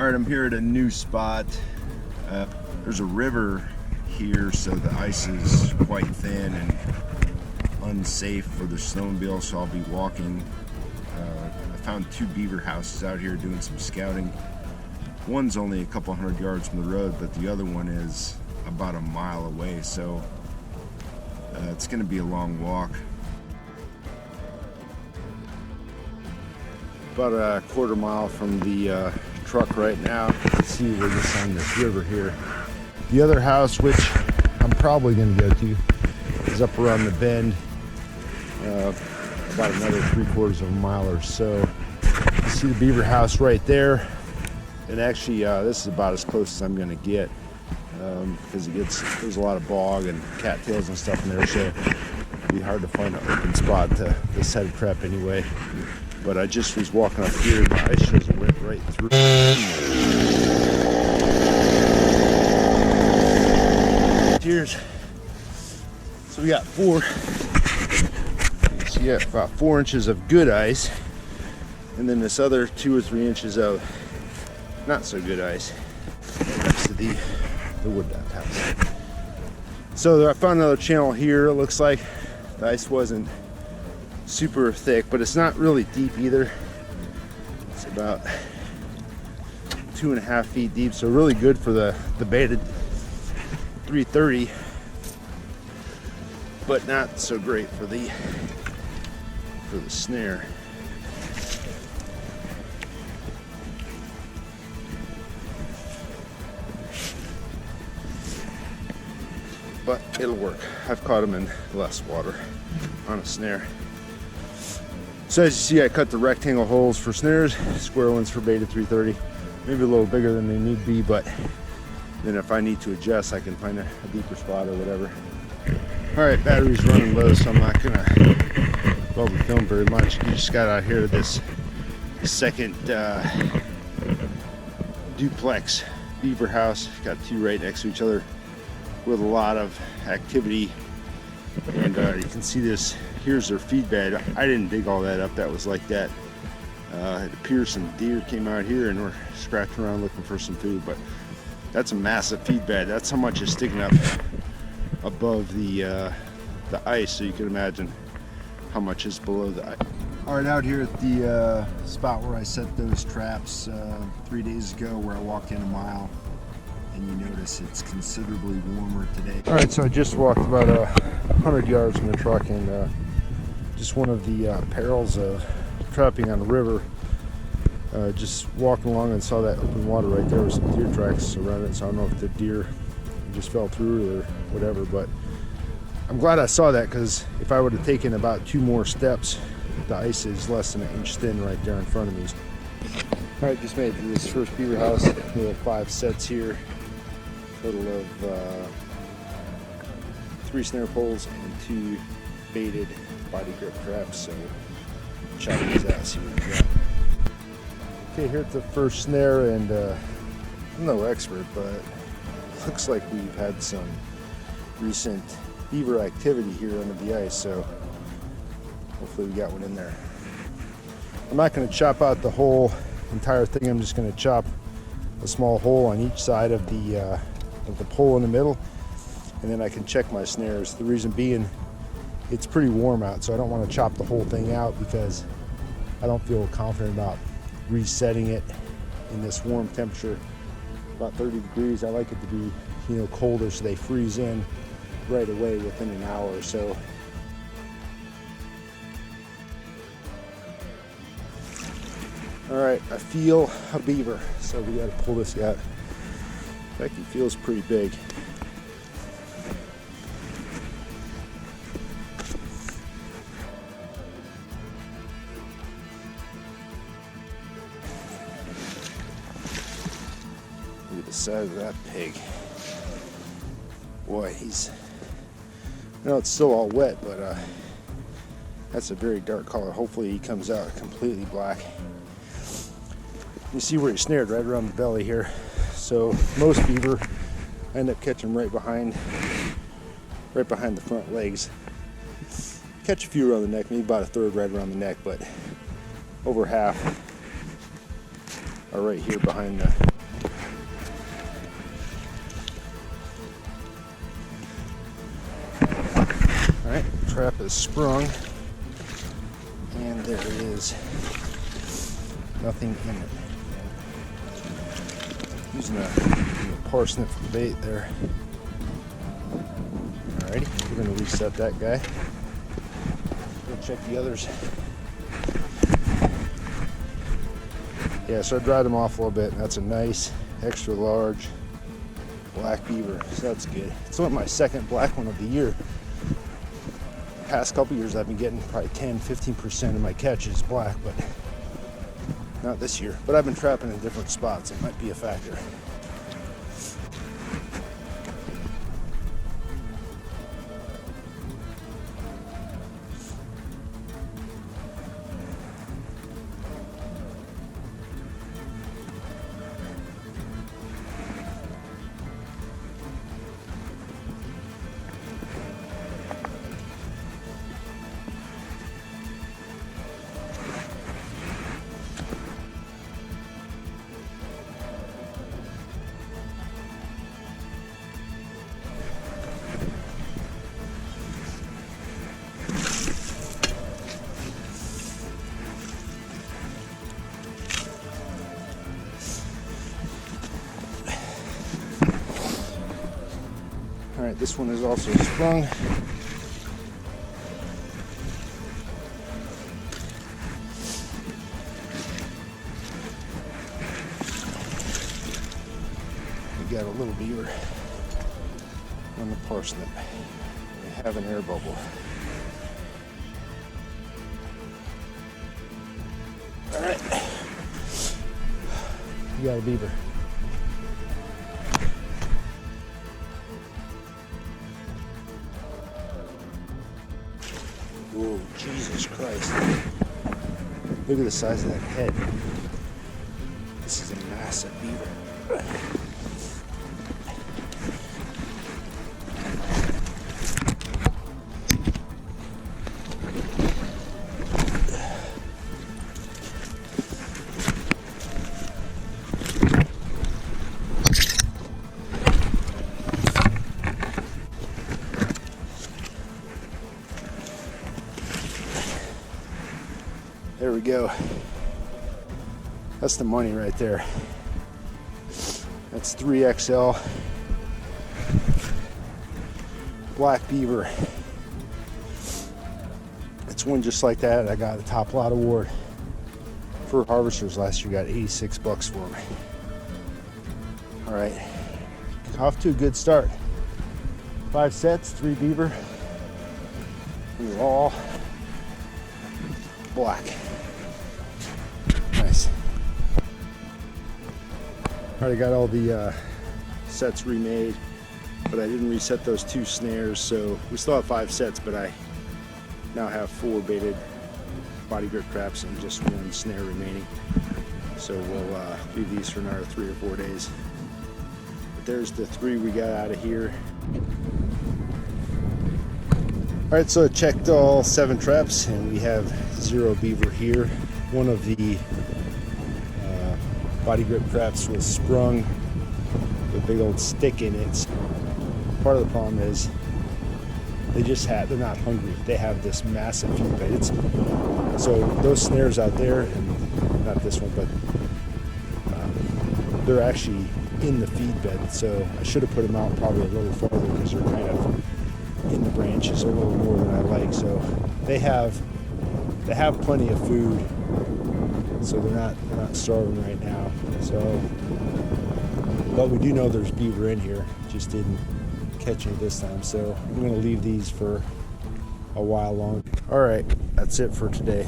Alright, I'm here at a new spot. There's a river here, so the ice is quite thin and unsafe for the snowmobile, so I'll be walking. I found 2 beaver houses out here doing some scouting. One's only a couple hundred yards from the road, but the other one is about a mile away, so it's going to be a long walk. About a quarter mile from the truck right now. You can see we're just on this river here. The other house, which I'm probably going to go to, is up around the bend, about another 3/4 of a mile or so. You see the beaver house right there, and actually this is about as close as I'm going to get, because there's a lot of bog and cattails and stuff in there, so it'd be hard to find an open spot to set a trap anyway. But I just was walking up here and the ice just went right through. Cheers. So we got about 4 inches of good ice, and then this other 2 or 3 inches of not so good ice next to the wood dot house. So I found another channel here. It looks like the ice wasn't super thick, but it's not really deep either. It's about 2.5 feet deep, so really good for the baited 330, but not so great for the snare. But it'll work. I've caught them in less water on a snare. So as you see, I cut the rectangle holes for snares, square ones for baited 330. Maybe a little bigger than they need to be, but then if I need to adjust, I can find a deeper spot or whatever. All right, battery's running low, so I'm not gonna bubble film very much. You just got out here to this second duplex beaver house. Got 2 right next to each other with a lot of activity, and you can see this. Here's their feed bed. I didn't dig all that up. That was like that. It appears some deer came out here and were scratching around looking for some food, but that's a massive feed bed. That's how much is sticking up above the ice, so you can imagine how much is below the ice. All right, out here at the spot where I set those traps 3 days ago, where I walked in a mile, and you notice it's considerably warmer today. All right, so I just walked about 100 yards from the truck, and just one of the perils of trapping on the river. Just walking along and saw that open water right there with some deer tracks around it, so I don't know if the deer just fell through or whatever, but I'm glad I saw that, because if I would have taken about 2 more steps, the ice is less than 1 inch thin right there in front of me. All right, just made it to this first beaver house. We have 5 sets here, total of 3 snare poles and 2 baited body grip traps, so check these out, see what we got. Okay, here's the first snare, and I'm no expert, but looks like we've had some recent beaver activity here under the ice, so hopefully we got one in there. I'm not going to chop out the whole entire thing. I'm just going to chop a small hole on each side of the pole in the middle, and then I can check my snares. The reason being, it's pretty warm out, so I don't want to chop the whole thing out, because I don't feel confident about resetting it in this warm temperature, about 30 degrees. I like it to be, colder, so they freeze in right away within an hour or so. All right, I feel a beaver, so we got to pull this out. In fact, he feels pretty big. Look at the size of that pig. Boy, it's still all wet, but that's a very dark color. Hopefully he comes out completely black. You see where he's snared, right around the belly here. So most beaver end up catching right behind the front legs. Catch a few around the neck, maybe about a third right around the neck, but over half are right here behind trap is sprung, and there is nothing in it. Using a parsnip for bait there. Alrighty, we're going to reset that guy. Go check the others. Yeah, so I dried them off a little bit, and that's a nice extra large black beaver, so that's good. It's not my second black one of the year. The past couple years I've been getting probably 10-15% of my catches black, but not this year. But I've been trapping in different spots. It might be a factor. All right, this one is also sprung. We got a little beaver on the parsnip. We have an air bubble. All right, you got a beaver. Whoa, Jesus Christ. Look at the size of that head. This is a massive beaver. There we go. That's the money right there. That's 3XL Black Beaver. It's one just like that. I got a Top Lot Award for harvesters last year. Got 86 bucks for me. All right, off to a good start. 5 sets, 3 beaver. And they're all black. Nice. Already got all the sets remade, but I didn't reset those 2 snares, so we still have 5 sets, but I now have 4 baited body grip traps and just 1 snare remaining. So we'll leave these for another 3 or 4 days. But there's the 3 we got out of here. All right, so I checked all 7 traps, and we have 0 beaver here. One of the body grip traps was sprung with a big old stick in it. Part of the problem is they're not hungry. They have this massive feed bed. So those snares out there, and not this one, but they're actually in the feed bed. So I should have put them out probably a little farther because they're kind of in the branches a little more than I like. So they have plenty of food, so they're not starving right now. So, but we do know there's beaver in here. Just didn't catch any this time. So I'm gonna leave these for a while longer. All right, that's it for today.